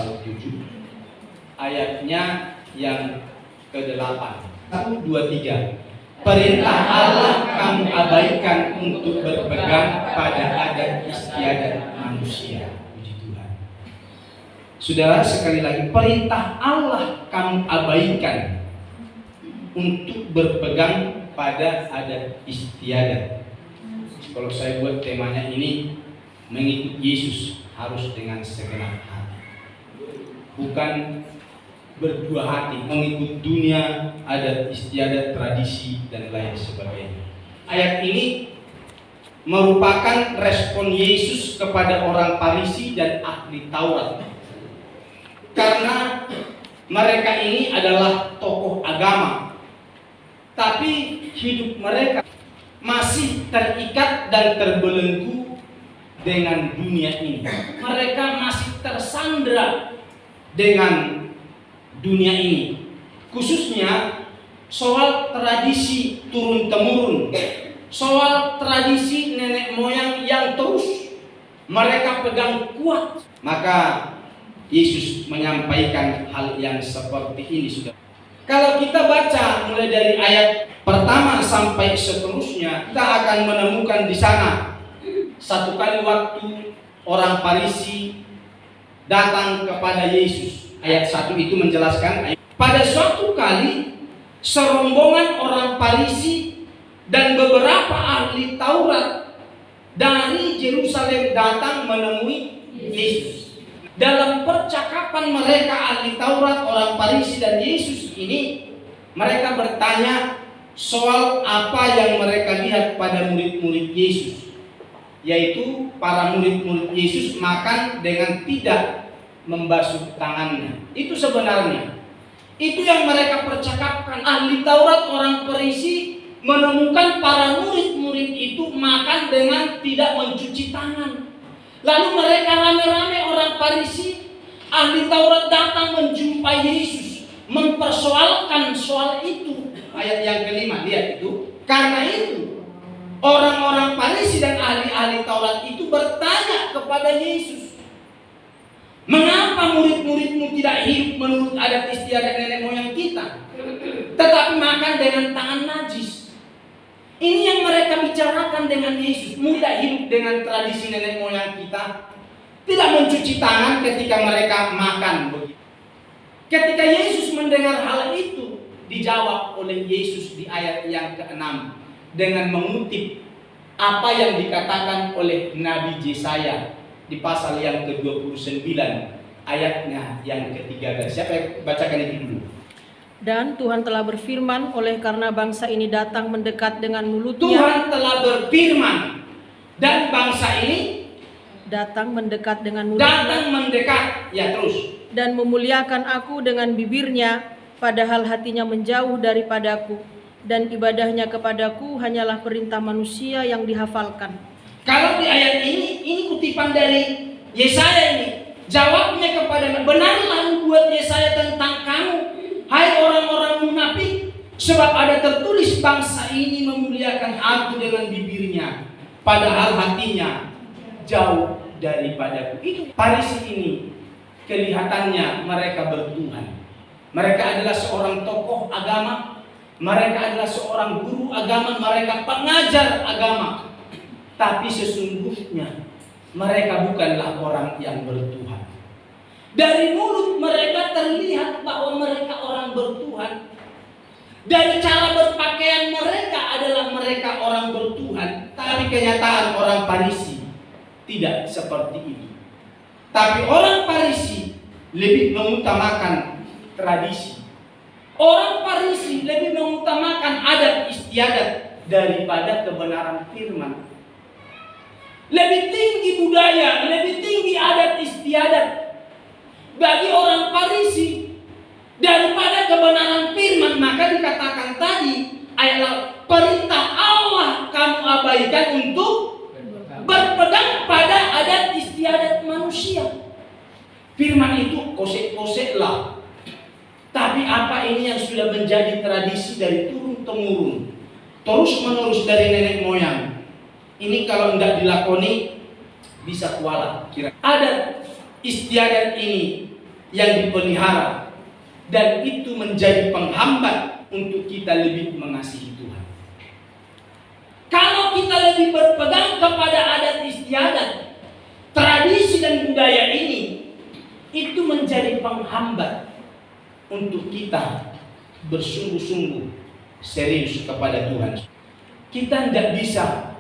pasal 7 ayatnya yang ke-8. 1, 2, 3. Perintah Allah kamu abaikan untuk berpegang pada adat istiadat manusia. Puji Tuhan. Saudara, sekali lagi, perintah Allah kamu abaikan untuk berpegang pada adat istiadat. Kalau saya buat temanya ini, mengikut Yesus harus dengan segenap hati, bukan berdua hati, mengikut dunia, adat istiadat, tradisi, dan lain sebagainya. Ayat ini merupakan respon Yesus kepada orang Farisi dan ahli Taurat, karena mereka ini adalah tokoh agama, tapi hidup mereka masih terikat dan terbelenggu dengan dunia ini. Mereka masih tersandra dengan dunia ini, khususnya soal tradisi turun-temurun, soal tradisi nenek moyang yang terus mereka pegang kuat. Maka Yesus menyampaikan hal yang seperti ini, sudah. Kalau kita baca mulai dari ayat pertama sampai seterusnya, kita akan menemukan di sana satu kali waktu orang Farisi datang kepada Yesus. Ayat 1 itu menjelaskan, pada suatu kali serombongan orang Farisi dan beberapa ahli Taurat dari Yerusalem datang menemui Yesus. Dalam percakapan mereka, ahli Taurat, orang Farisi dan Yesus ini, mereka bertanya soal apa yang mereka lihat pada murid-murid Yesus, yaitu para murid-murid Yesus makan dengan tidak membasuh tangannya. Itu sebenarnya itu yang mereka percakapkan. Ahli Taurat, orang Farisi menemukan para murid-murid itu makan dengan tidak mencuci tangan. Lalu mereka rame-rame, orang Farisi, ahli Taurat datang menjumpai Yesus, mempersoalkan soal itu. Ayat yang kelima, lihat itu. Karena itu orang-orang Farisi dan ahli-ahli Taurat itu bertanya kepada Yesus, mengapa murid-muridmu tidak hidup menurut adat istiadat nenek moyang kita, tetapi makan dengan tangan najis? Ini yang mereka bicarakan dengan Yesus. Tidak hidup dengan tradisi nenek moyang kita, tidak mencuci tangan ketika mereka makan. Ketika Yesus mendengar hal itu, dijawab oleh Yesus di ayat yang ke-6 dengan mengutip apa yang dikatakan oleh Nabi Yesaya di pasal yang ke-29 ayatnya yang ke-13. Siapa yang bacakan itu dulu? Dan Tuhan telah berfirman, oleh karena bangsa ini datang mendekat dengan mulutnya. Tuhan telah berfirman dan bangsa ini datang mendekat dengan mulutnya. Datang mendekat, ya terus. Dan memuliakan aku dengan bibirnya, padahal hatinya menjauh daripadaku, dan ibadahnya kepadaku hanyalah perintah manusia yang dihafalkan. Kalau di ayat ini kutipan dari Yesaya ini. Jawabnya kepada, benarlah buat Yesaya tentang kamu, hai orang-orang munafik, sebab ada tertulis bangsa ini memuliakan aku dengan bibirnya, padahal hatinya jauh daripadaku. Itu Farisi ini kelihatannya mereka bertuhan. Mereka adalah seorang tokoh agama, mereka adalah seorang guru agama, mereka pengajar agama. Tapi sesungguhnya mereka bukanlah orang yang bertuhan. Dari mulut mereka terlihat bahwa mereka orang bertuhan. Dari cara berpakaian mereka adalah mereka orang bertuhan. Tapi kenyataan orang Farisi tidak seperti itu. Tapi orang Farisi lebih mengutamakan tradisi. Orang Farisi lebih mengutamakan adat istiadat daripada kebenaran firman. Lebih tinggi budaya, lebih tinggi adat istiadat bagi orang Farisi daripada kebenaran firman. Maka dikatakan tadi ayat perintah Allah kamu abaikan untuk berpegang pada adat istiadat manusia. Firman itu kosek-koseklah. Tapi apa ini yang sudah menjadi tradisi dari turun-temurun, terus menerus dari nenek moyang? Ini kalau tidak dilakoni bisa kualat. Adat istiadat ini yang dipelihara, dan itu menjadi penghambat untuk kita lebih mengasihi Tuhan. Kalau kita lebih berpegang kepada adat istiadat, tradisi dan budaya ini, itu menjadi penghambat untuk kita bersungguh-sungguh serius kepada Tuhan. Kita tidak bisa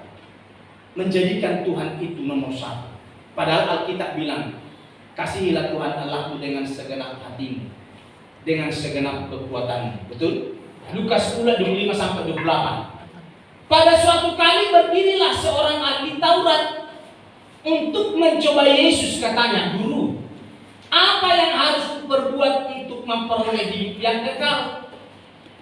menjadikan Tuhan itu nomor satu. Padahal Alkitab bilang, kasihilah Tuhan Allahmu dengan segenap hatimu, dengan segenap kekuatanmu. Betul? Lukas 10:25-28. Pada suatu kali berdirilah seorang ahli Taurat untuk mencoba Yesus. Katanya, "Guru, apa yang harus kuperbuat untuk memperoleh hidup yang kekal?"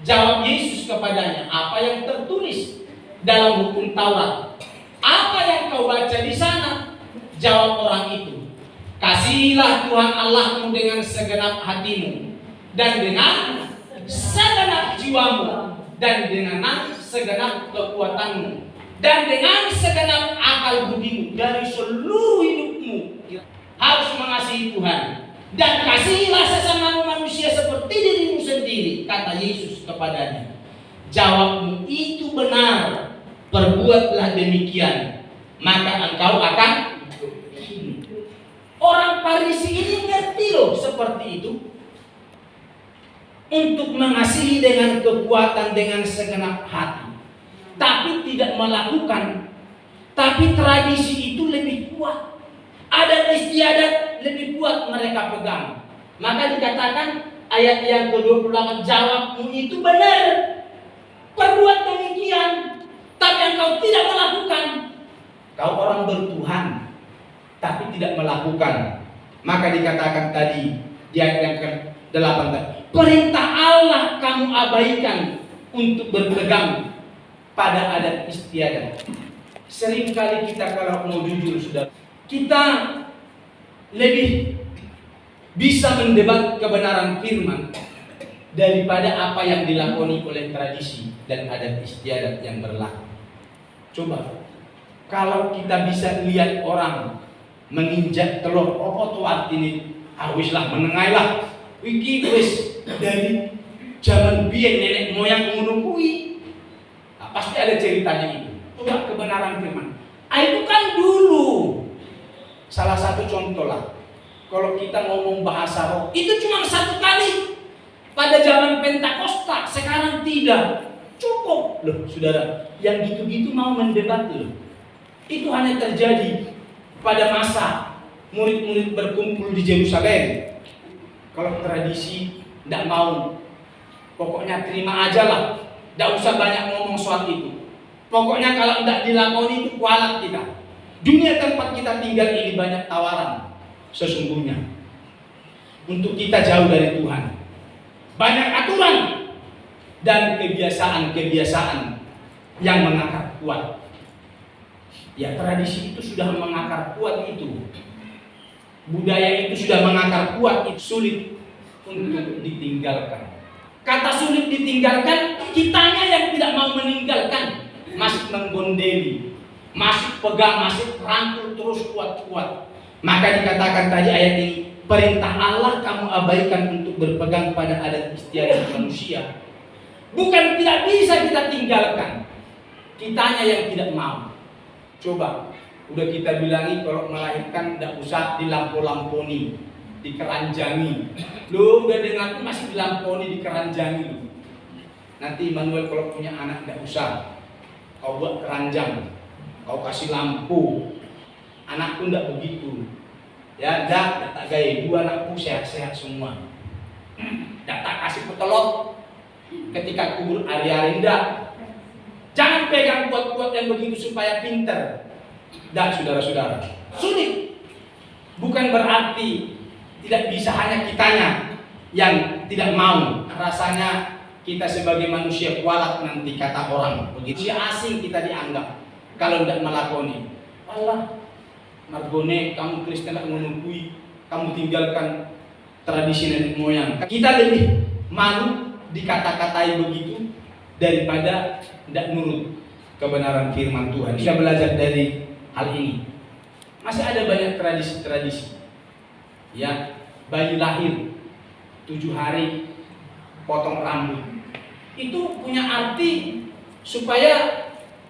Jawab Yesus kepadanya, "Apa yang tertulis dalam hukum Taurat? Apa yang kau baca di sana?" Jawab orang itu, "Kasihilah Tuhan Allahmu dengan segenap hatimu, dan dengan segenap jiwamu, dan dengan segenap kekuatanmu, dan dengan segenap akal budimu, dari seluruh hidupmu." Harus mengasihi Tuhan. "Dan kasihilah sesamamu manusia seperti dirimu sendiri," kata Yesus kepadanya. "Jawabmu itu benar, perbuatlah demikian, maka engkau akan hidup." Orang Farisi ini ngerti loh seperti itu. Untuk mengasihi dengan kekuatan, dengan segenap hati, tapi tidak melakukan. Tapi tradisi itu lebih kuat, adat istiadat lebih kuat mereka pegang. Maka dikatakan ayat yang ke-28, "Jawabmu itu benar, perbuat demikian, tapi engkau tidak melakukan." Kau orang bertuhan tapi tidak melakukan. Maka dikatakan tadi di ayat yang ke-8 tadi, perintah Allah kamu abaikan untuk berpegang pada adat istiadat. Seringkali kita kalau mau jujur, sudah, kita lebih bisa mendebat kebenaran firman daripada apa yang dilakoni oleh tradisi dan adat istiadat yang berlaku. Coba, kalau kita bisa lihat orang menginjak telur, apa tuh artinya? Awislah menengailah. Wiki wis dari zaman biyen nenek moyang ngono kuwi. Nah, pasti ada ceritanya itu. Coba kebenaran firman. Itu kan dulu. Salah satu contoh lah. Kalau kita ngomong bahasa roh, itu cuma satu kali pada zaman Pentakosta, sekarang tidak. Cukup loh, saudara. Yang gitu-gitu mau mendebat loh. Itu hanya terjadi pada masa murid-murid berkumpul di Yerusalem. Kalau tradisi tidak mau, pokoknya terima aja lah, tidak usah banyak ngomong soal itu. Pokoknya kalau tidak dilakoni itu kualat kita. Dunia tempat kita tinggal ini banyak tawaran sesungguhnya untuk kita jauh dari Tuhan. Banyak aturan dan kebiasaan-kebiasaan yang mengakar kuat. Ya, tradisi itu sudah mengakar kuat itu. Budaya itu sudah mengakar kuat, itu sulit untuk ditinggalkan. Kata sulit ditinggalkan, kitanya yang tidak mau meninggalkan, masih menggondeli, masih pegang, masih rangkul terus kuat-kuat. Maka dikatakan tadi ayat ini, perintah Allah kamu abaikan untuk berpegang pada adat istiadat manusia. Bukan tidak bisa kita tinggalkan, kitanya yang tidak mau. Coba, udah kita bilangi kalau melahirkan tidak usah dilampo-lamponi, dikeranjangi. Lu udah dengar masih dilamponi, dikeranjangi. Nanti Immanuel kalau punya anak tidak usah kau buat keranjang, kau kasih lampu. Anakku tidak begitu. Ya, tak gaya. Dua anakku sehat-sehat semua. Tak kasih petelot ketika kubur hari-hari ndak. Jangan pegang kuat-kuat yang begitu supaya pinter. Dan saudara-saudara, sulit. Bukan berarti tidak bisa hanya kitanya yang tidak mau. Rasanya kita sebagai manusia kualat nanti kata orang. Begitu asing kita dianggap kalau tidak melakoni. Allah, Margone, kamu Kristen tak menunggui, kamu tinggalkan tradisi nenek moyang. Kita lebih malu dikata-katai begitu daripada tidak nurut kebenaran firman Tuhan. Kita belajar dari hal ini. Masih ada banyak tradisi-tradisi, ya, bayi lahir 7 hari potong rambut. Itu punya arti supaya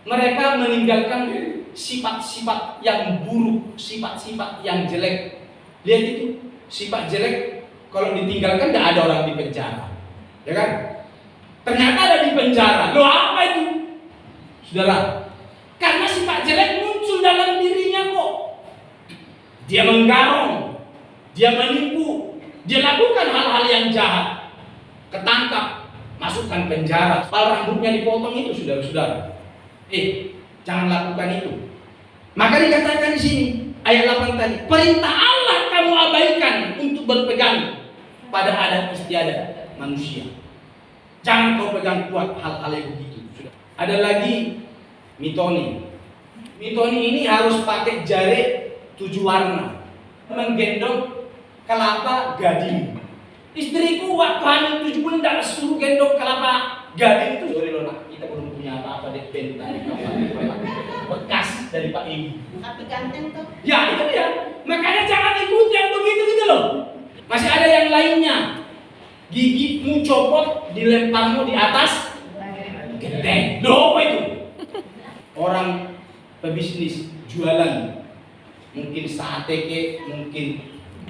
mereka meninggalkan sifat-sifat yang buruk, sifat-sifat yang jelek. Lihat itu, sifat jelek kalau ditinggalkan tidak ada orang di penjara, ya kan? Ternyata ada di penjara. Loh, apa itu? Saudara, karena sifat jelek muncul dalam dirinya kok. Dia menggarong, dia menipu, dia lakukan hal-hal yang jahat, ketangkap, masukkan penjara, kepala rambutnya dipotong itu, saudara-saudara. Jangan lakukan itu. Maka dikatakan di sini ayat 8 tadi, perintah Allah kamu abaikan untuk berpegang pada adat istiadat manusia. Jangan kau pegang kuat hal-hal yang begitu. Ada lagi mitoni. Mitoni ini harus pakai jari 7 warna, menggendong kelapa gading. Istriku waktu hamil 7 bulan tidak suruh gendong kelapa gading itu. Sorry loh nak, kita belum punya apa-apa deh, bekas dari Pak Ibu. Tapi ganteng tuh. Ya itu dia. Makanya jangan ikut yang begitu gitu loh. Masih ada yang lainnya. Gigimu copot, dilemparmu di atas genteng. Loh apa itu? Orang pebisnis jualan, mungkin sate ke, mungkin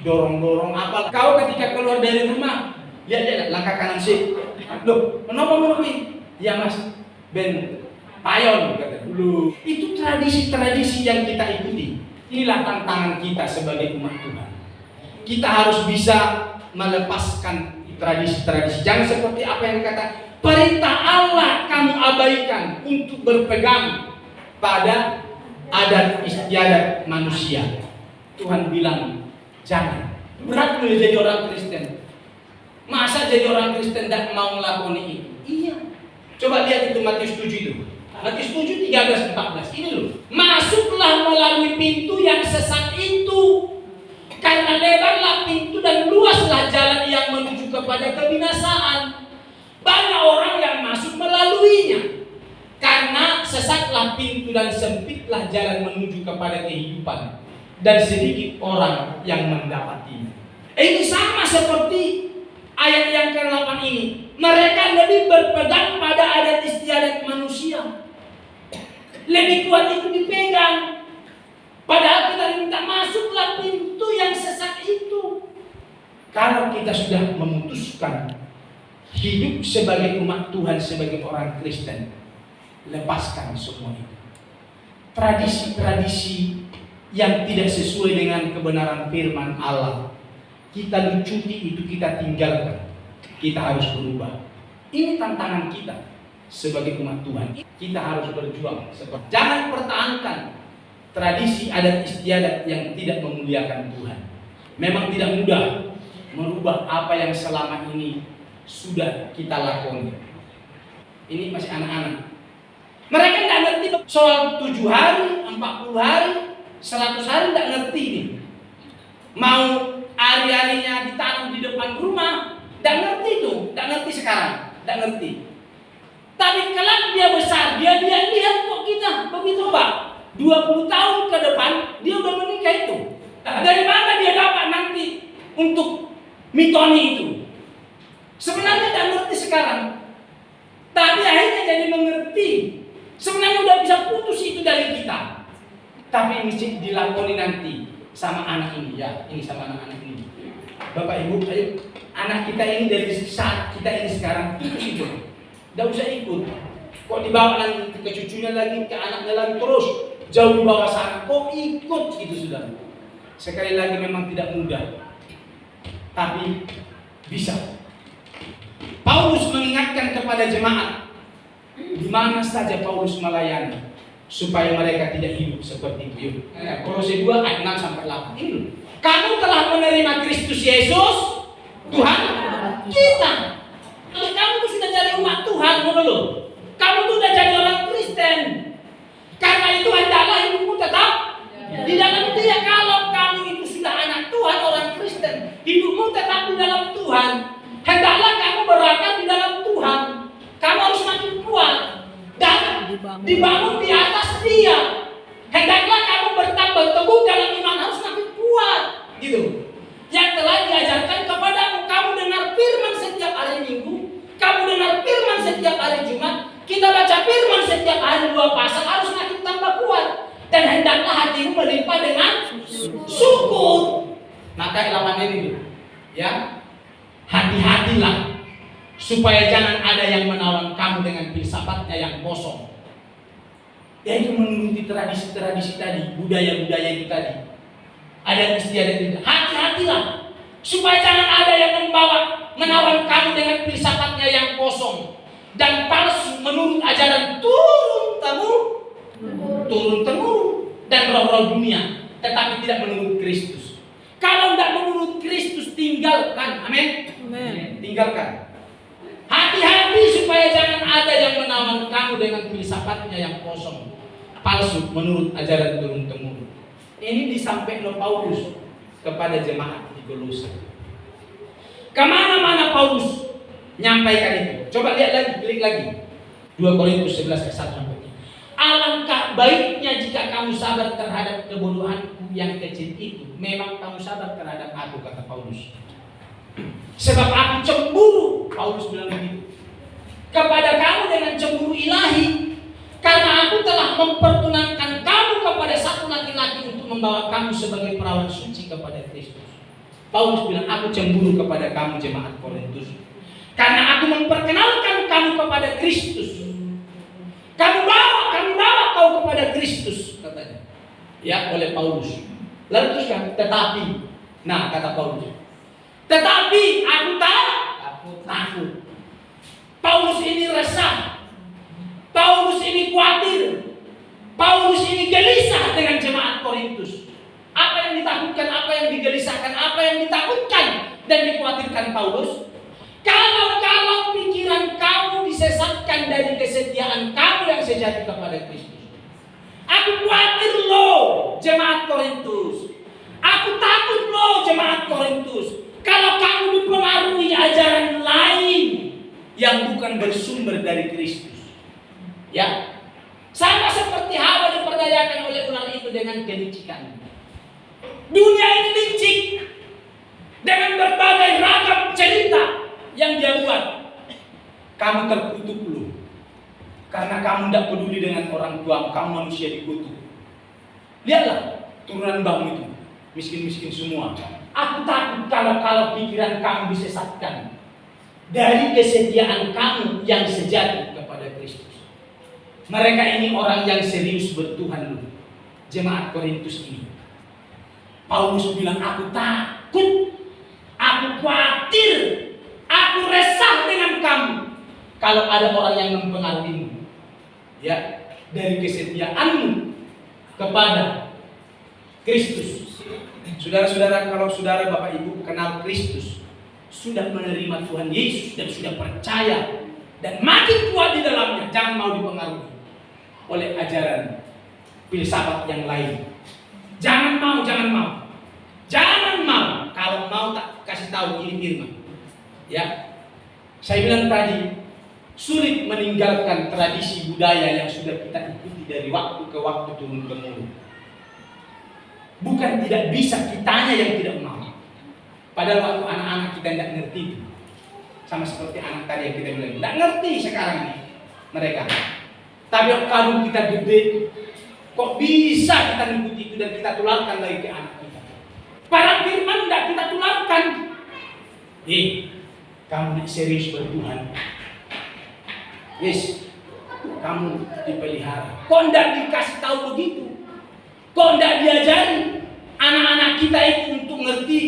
dorong-dorong apa. Kau ketika keluar dari rumah, lihat langkah kanan sih. Loh, kenapa menepi? Ya mas, ben payon kata. Loh, itu tradisi-tradisi yang kita ikuti. Inilah tantangan kita sebagai umat Tuhan. Kita harus bisa melepaskan tradisi-tradisi. Jangan seperti apa yang dikata, perintah Allah kamu abaikan untuk berpegang pada adat istiadat manusia. Tuhan bilang, jangan. Berat loh jadi orang Kristen. Masa jadi orang Kristen tidak mau melakukan itu? Iya. Coba lihat itu Matius 7 itu. Matius 7, 13, 14. Ini loh. Masuklah melalui pintu yang sesat itu. Karena lebarlah pintu dan luaslah jalan yang menuju kepada kebinasaan. Banyak orang yang masuk melaluinya. Karena sesatlah pintu dan sempitlah jalan menuju kepada kehidupan. Dan sedikit orang yang mendapatinya. Ini sama seperti ayat yang ke-8 ini. Mereka lebih berpegang pada adat istiadat manusia. Lebih kuat itu dipegang. Padahal kita minta masuklah pintu yang sesat itu. Kalau kita sudah memutuskan hidup sebagai umat Tuhan, sebagai orang Kristen, lepaskan semua itu. Tradisi-tradisi yang tidak sesuai dengan kebenaran firman Allah, kita lucuti itu, kita tinggalkan. Kita harus berubah. Ini tantangan kita sebagai umat Tuhan. Kita harus berjuang. Jangan pertahankan tradisi adat istiadat yang tidak memuliakan Tuhan. Memang tidak mudah merubah apa yang selama ini sudah kita lakoni. Ini masih anak-anak. Mereka tidak ngerti soal 7 hari, 40 hari, 100 hari, tidak ngerti ini. Mau hari-harinya ditanam di depan rumah, tidak ngerti itu, tidak ngerti sekarang, tidak ngerti. Tapi kelak dia besar, dia lihat kok kita begitu Pak. 20 tahun ke depan dia udah menikah itu. Dari mana dia dapat nanti untuk mitoni itu? Sebenarnya tidak ngerti sekarang, tapi akhirnya jadi mengerti. Sebenarnya udah bisa putus itu dari kita, tapi mesti dilakoni nanti sama anak ini ya. Ini sama anak-anak ini. Bapak Ibu, ayo anak kita ini dari saat kita ini sekarang putus itu, tidak usah ikut. Kok dibawa lagi ke cucunya lagi, ke anaknya lagi terus. Jauh di bawah sana, kok ikut gitu sudah. Sekali lagi memang tidak mudah, tapi bisa. Paulus mengingatkan kepada jemaat, di mana saja Paulus melayani, supaya mereka tidak hidup seperti itu. Kolose 2 ayat 6 sampai 8. Ini, kamu telah menerima Kristus Yesus, Tuhan kita. Kalau kamu tuh sudah jadi umat Tuhan, loh. Kamu tuh sudah jadi orang Kristen. Karena itu hendaklah hidupmu tetap di dalam Dia. Kalau kamu itu sudah anak Tuhan, orang Kristen, hidupmu tetap di dalam Tuhan. Hendaklah kamu berakar di dalam Tuhan. Kamu harus makin kuat dan dibangun di atas Dia. Hendaklah kamu bertambah teguh dalam iman, harus makin kuat, gitu. Yang telah diajarkan setiap hari Jumat, kita baca firman setiap hari 2 pasal, harus makin tambah kuat. Dan hendaklah hatimu melimpah dengan syukur. Maka 8 ini, ya, hati-hatilah supaya jangan ada yang menawan kamu dengan filsafatnya yang kosong, yaitu menuruti tradisi-tradisi tadi, budaya-budaya itu tadi, adat istiadat itu. Hati-hatilah supaya jangan ada yang menawan kamu dengan filsafatnya yang kosong dan palsu menurut ajaran turun-temurun dan roh-roh dunia, tetapi tidak menurut Kristus. Kalau tidak menurut Kristus, tinggalkan. Amin. Tinggalkan. Hati-hati supaya jangan ada yang menawan kamu dengan filsafatnya yang kosong, palsu menurut ajaran turun-temurun. Ini disampaikan oleh Paulus kepada jemaat di Kolose. Kemana-mana Paulus nyampaikan itu. Coba lihat lagi, klik lagi. 2 Korintus 11 ayat 1 sampai 3. Alangkah baiknya jika kamu sabar terhadap kebodohanku yang kecil itu. Memang kamu sabar terhadap aku, kata Paulus. Sebab aku cemburu, Paulus bilang begitu, kepada kamu dengan cemburu ilahi, karena aku telah mempertunangkan kamu kepada satu laki-laki untuk membawa kamu sebagai perawan suci kepada Kristus. Paulus bilang, aku cemburu kepada kamu jemaat Korintus, karena aku memperkenalkan kamu kepada Kristus. Kami bawa kau kepada Kristus, katanya, ya, oleh Paulus. Lalu teruskan, tetapi, nah, kata Paulus, tetapi aku takut. Paulus ini resah, Paulus ini khawatir, Paulus ini gelisah dengan jemaat Korintus. Apa yang ditakutkan, apa yang digelisahkan, apa yang ditakutkan dan dikhawatirkan Paulus? Kalau pikiran kamu disesatkan dari kesetiaan kamu yang sejati kepada Kristus. Aku khawatir loh jemaat Korintus. Aku takut loh jemaat Korintus. Kalau kamu dipengaruhi ajaran lain yang bukan bersumber dari Kristus. Ya. Sama seperti Hawa diperdayakan oleh ular itu dengan kelicikan. Dunia ini licik dengan berbagai ragam cerita yang dia buat. Kamu terkutuk loh, karena kamu tidak peduli dengan orang tua, kamu manusia dikutuk. Lihatlah turunan bangmu itu, miskin-miskin semua. Aku takut kalau pikiran kamu disesatkan dari kesetiaan kamu yang sejati kepada Kristus. Mereka ini orang yang serius bertuhan loh, jemaat Korintus ini. Paulus bilang, aku takut, aku khawatir, aku resah dengan kamu. Kalau ada orang yang mempengaruhimu, ya, dari kesetiaanmu kepada Kristus. Saudara-saudara, kalau saudara Bapak Ibu kenal Kristus, sudah menerima Tuhan Yesus dan sudah percaya dan makin kuat di dalamnya, jangan mau dipengaruhi oleh ajaran filsafat yang lain. Jangan mau. Kalau mau tak kasih tahu ini firman. Ya, saya bilang tadi, sulit meninggalkan tradisi budaya yang sudah kita ikuti dari waktu ke waktu turun-temurun. Bukan tidak bisa, kitanya yang tidak mau. Padahal waktu anak-anak kita tidak ngerti itu. Sama seperti anak tadi yang kita bilang, tidak ngerti sekarang ini mereka. Tapi kalau kita gede, kok bisa kita mengikuti itu dan kita tularkan lagi ke anak kita. Para firman tidak kita tularkan. Kamu serius bertuhan. Yes, kamu dipelihara. Kok tidak dikasih tahu begitu? Kok tidak diajari anak-anak kita itu untuk ngerti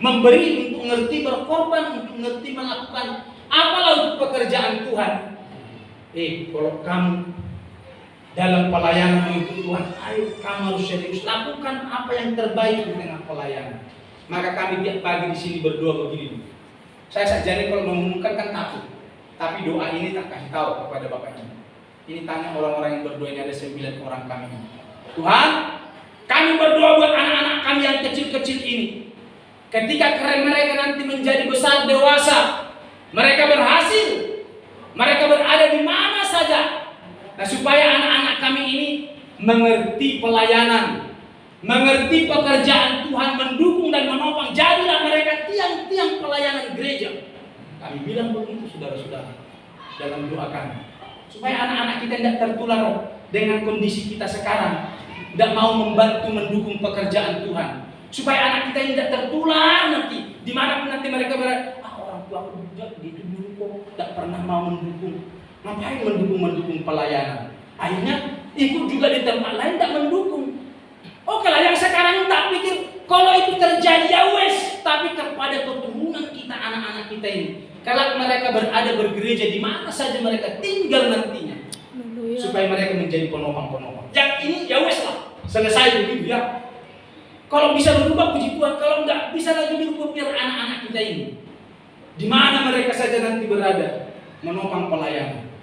memberi, untuk ngerti berkorban, untuk ngerti melakukan apalah untuk pekerjaan Tuhan. Kalau kamu dalam pelayanan mengikut Tuhan, ayo kamu harus serius lakukan apa yang terbaik dengan pelayanan. Maka kami tiap pagi di sini berdoa begini. Saya sajane kalau mengumumkan kan takut, tapi doa ini tak kasih tahu kepada Bapak Ibu. Ini tanya orang-orang yang berdoa, ini ada 9 orang kami. Tuhan, kami berdoa buat anak-anak kami yang kecil-kecil ini. Ketika mereka nanti menjadi besar dewasa, mereka berhasil, mereka berada di mana saja. Nah, supaya anak-anak kami ini mengerti pelayanan, mengerti pekerjaan Tuhan, mendukung dan menopang, jadilah mereka tiang-tiang pelayanan gereja. Kami bilang begitu, saudara-saudara. dalam doa kami. Supaya anak-anak kita tidak tertular dengan kondisi kita sekarang, tidak mau membantu mendukung pekerjaan Tuhan. Supaya anak kita ini tidak tertular nanti, dimanapun nanti mereka berada. Orang tua aku juga gitu dulu kok, tidak pernah mau mendukung. Ngapain mendukung pelayanan? Akhirnya ikut juga di tempat lain tidak mendukung. Oke lah, yang sekarang tak pikir kalau itu terjadi ya wes, tapi kepada keturunan kita, anak-anak kita ini, kalau mereka berada bergereja di mana saja mereka tinggal nantinya, supaya mereka menjadi penopang-penopang. Yang ini ya wes lah, selesai begitu ya. Kalau bisa berubah puji Tuhan, kalau enggak bisa lagi dirubah biar anak-anak kita ini di mana mereka saja nanti berada menopang pelayanan.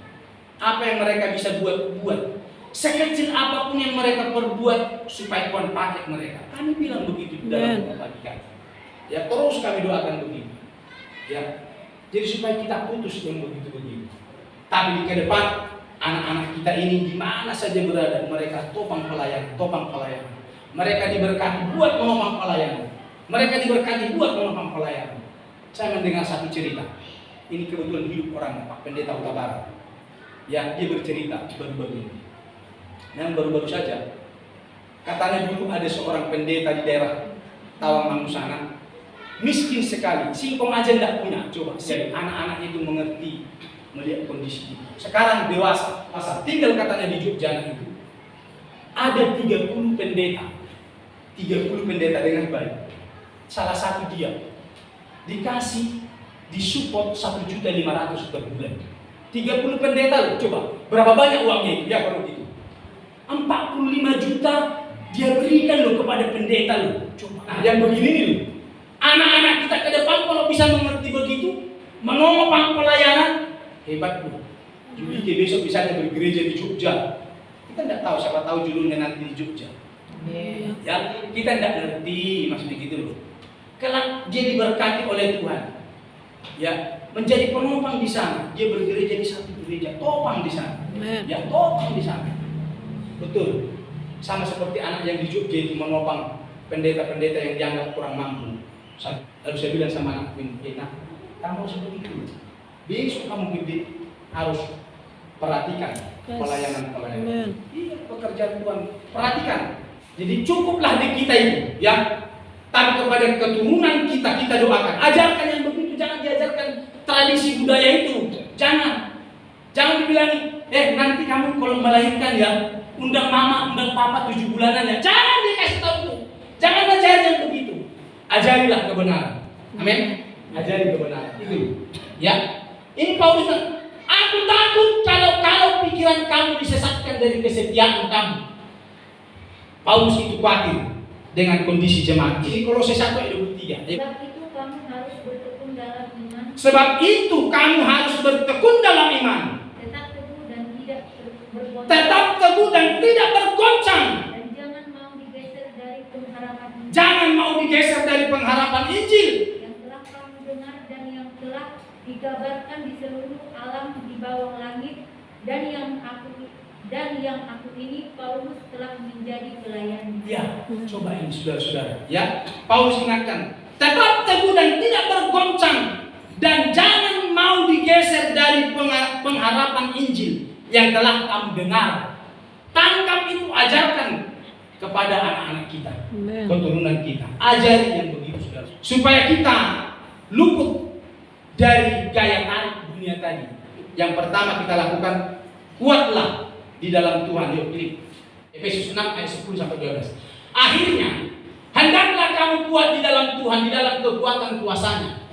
Apa yang mereka bisa buat. Sekecil apapun yang mereka perbuat supaya Tuhan pakai mereka. Kami bilang begitu di dalam bagi kami. Ya terus kami doakan begitu. Ya. Jadi supaya kita putus yang begitu-begitu. Tapi di ke depan anak-anak kita ini di mana saja berada mereka topang pelayanan. Mereka diberkati buat menopang pelayanan. Mereka diberkati buat menopang pelayanan. Saya mendengar satu cerita. Ini kebetulan hidup orang Pak Pendeta Huta Barat. Ya, dia bercerita baru-baru ini. Yang baru-baru saja. Katanya dulu ada seorang pendeta di daerah Tawang Mangu sana. Miskin sekali, singkong aja tidak punya. Coba, jadi anak-anak itu mengerti melihat kondisi itu. Sekarang dewasa, masa tinggal katanya di Jogja itu. Ada 30 pendeta. 30 pendeta dengan baik. Salah satu dia dikasih disupport 1.500.000 per bulan. 30 pendeta loh, coba berapa banyak uangnya itu? Ya kalau gitu 45 juta dia berikan loh kepada pendeta loh. Coba, nah yang begini nih loh, anak-anak kita ke depan kalau bisa mengerti begitu, menopang pelayanan, hebat loh. Jadi besok bisa bergereja di Jogja. Kita tidak tahu, siapa tahu judulnya nanti di Jogja. Ya, kita tidak ngerti maksudnya gitu loh. Kalau dia diberkati oleh Tuhan, ya menjadi penopang di sana, dia bergereja di satu gereja, topang di sana, ya topang di sana. Betul, sama seperti anak yang di Jogja itu menopang pendeta-pendeta yang dianggap kurang mampu. Lalu saya bilang sama anakku ini, kamu harus begitu. Besok kamu gede harus perhatikan pelayanan. Iya, pekerjaan Tuhan, perhatikan. Jadi cukuplah di kita itu, ya. Tapi kepada keturunan kita doakan. Ajarkan yang begitu, jangan diajarkan tradisi budaya itu. Jangan dibilang, nanti kamu kalau melahirkan ya, undang mama, undang papa 7 bulanan ya. Jangan dikasih tahu itu. Jangan ajar yang begitu. Ajarilah kebenaran. Amin. Ajari kebenaran. Itu. Ya. Ini Paulus, aku takut kalau pikiran kamu disesatkan dari kesetiaan kamu. Paulus itu khawatir dengan kondisi jemaat. Ini Kolose 1:23. Sebab itu kamu harus bertekun dalam iman. Tetap teguh dan tidak bergoncang. Jangan mau digeser dari pengharapan Injil. Yang telah kamu dengar dan yang telah dikabarkan di seluruh alam di bawah langit, dan yang aku ini Paulus telah menjadi pelayan. Ya, coba ini saudara-saudara. Ya, Paulus ingatkan, tetap teguh dan tidak bergoncang, dan jangan mau digeser dari pengharapan Injil yang telah kamu dengar. Tangkap itu, ajarkan kepada anak-anak kita, keturunan kita. Ajari yang begitu, saudara, supaya kita luput dari gaya tarik dunia tadi. Yang pertama kita lakukan, kuatlah di dalam Tuhan. Yuk klik Efesus 6 ayat 10-12. Akhirnya hendaklah kamu kuat di dalam Tuhan, di dalam kekuatan kuasanya.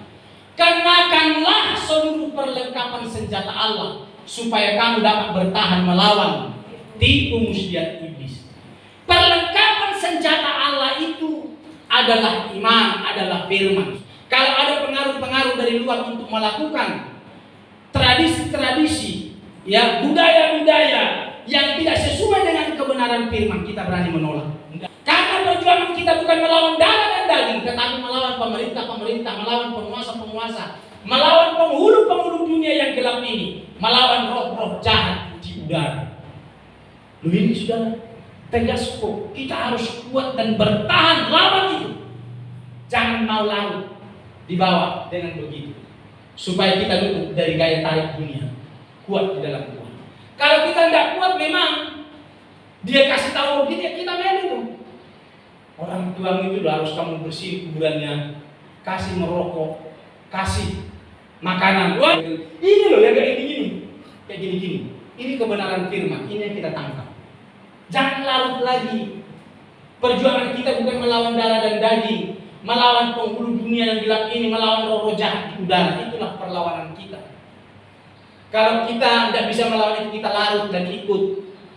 Kenakanlah seluruh perlengkapan senjata Allah, supaya kamu dapat bertahan melawan tipu muslihat iblis. Perlengkapan senjata Allah itu adalah iman, adalah firman. Kalau ada pengaruh-pengaruh dari luar untuk melakukan tradisi-tradisi, ya budaya-budaya yang tidak sesuai dengan kebenaran firman, kita berani menolak. Karena perjuangan kita bukan melawan darah dan daging, tetapi melawan pemerintah-pemerintah, melawan penguasa-penguasa, melawan penghulu-penghulu dunia yang gelap ini, melawan roh-roh jahat di udara. Loh ini sudah tegas kok, kita harus kuat dan bertahan lawan itu. Jangan mau laut di bawah dengan begitu, supaya kita luput dari gaya tarik dunia. kuat di dalam Tuhan. Kalau kita tidak kuat, memang dia kasih tahu begini, kita main itu. Orang tuamu itu harus kamu bersih kuburannya, kasih merokok, kasih makanan. Wah, ini loh yang kayak gini. Ini kebenaran firman, ini yang kita tangkap. Jangan larut lagi. Perjuangan kita bukan melawan darah dan daging, melawan penghulu dunia yang gelap ini, melawan roh-roh jahat di udara. Itulah perlawanan kita. Kalau kita tidak bisa melawan itu, kita larut dan ikut.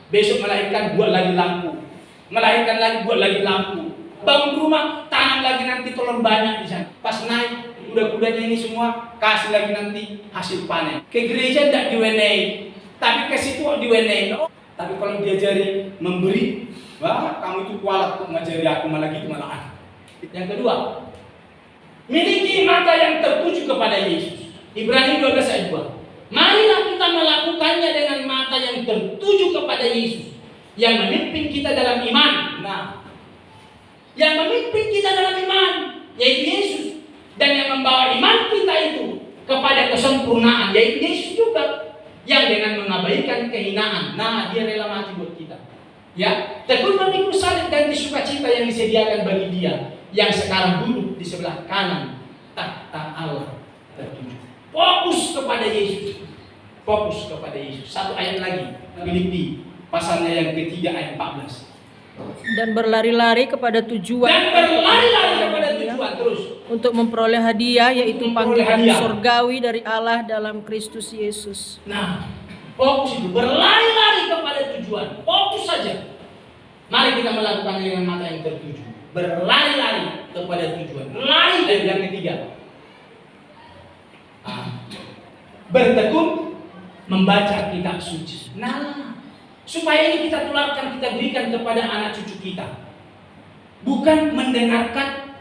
Besok melahirkan, buat lagi lampu. Melahirkan lagi, buat lagi lampu. Bangun rumah, tanam lagi nanti telur banyak di sana. Pas naik, kuda-kudanya ini semua, kasih lagi nanti hasil panen. Ke gereja tidak diwenei, tapi ke situ diwenei. Tapi kalau diajari memberi, wah kamu itu kualat untuk mengajari aku, malah gitu malahan. Yang kedua, miliki mata yang tertuju kepada Yesus. Ibrani 12 ayat 2. Marilah kita melakukannya dengan mata yang tertuju kepada Yesus, yang memimpin kita dalam iman. Nah, yang memimpin kita dalam iman, yaitu Yesus, dan yang membawa iman kita itu kepada kesempurnaan, yaitu Yesus juga, yang dengan mengabaikan kehinaan. Nah, dia rela mati buat kita. Ya, tekun memikul salib dan sukacita yang disediakan bagi dia, yang sekarang duduk di sebelah kanan tahta Allah tertuju. Fokus kepada Yesus. Fokus kepada Yesus. Satu ayat lagi, Filipi pasalnya yang ketiga ayat 14. Dan berlari-lari kepada tujuan. Dan berlari-lari kepada tujuan terus. Untuk memperoleh hadiah, yaitu Memperoleh panggilan hadiah surgawi dari Allah dalam Kristus Yesus. Nah, fokus itu berlari-lari kepada tujuan. Fokus saja. Mari kita melakukan dengan mata yang tertuju. Berlari-lari kepada tujuan. Lari dari yang ketiga. Bertekun membaca kitab suci. Nah, supaya ini kita tularkan, kita berikan kepada anak cucu kita. Bukan mendengarkan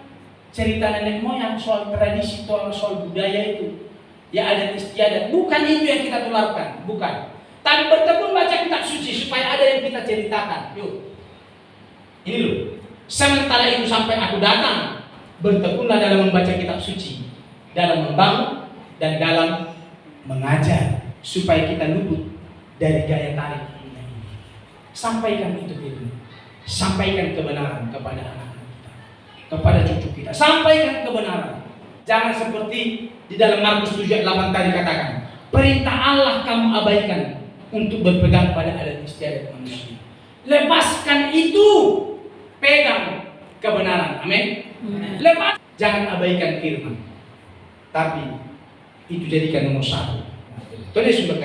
cerita nenek moyang soal tradisi, soal budaya itu. Ya adat istiadat. Bukan itu yang kita tularkan, bukan. Tapi bertekun baca kitab suci supaya ada yang kita ceritakan. Yuk. Ini loh. Sementara itu sampai aku datang, bertekunlah dalam membaca kitab suci, dalam membangun dan dalam mengajar, supaya kita luput dari gaya tarik dunia ini. Sampaikan itu firman. Sampaikan kebenaran kepada anak-anak kita, kepada cucu kita. Sampaikan kebenaran. Jangan seperti di dalam Markus 7:8 tadi katakan, perintah Allah kamu abaikan untuk berpegang pada adat istiadat manusia. Lepaskan itu, pegang kebenaran. Amin. Lepas, jangan abaikan firman, tapi itu jadikan nomor 1. Tulis sumber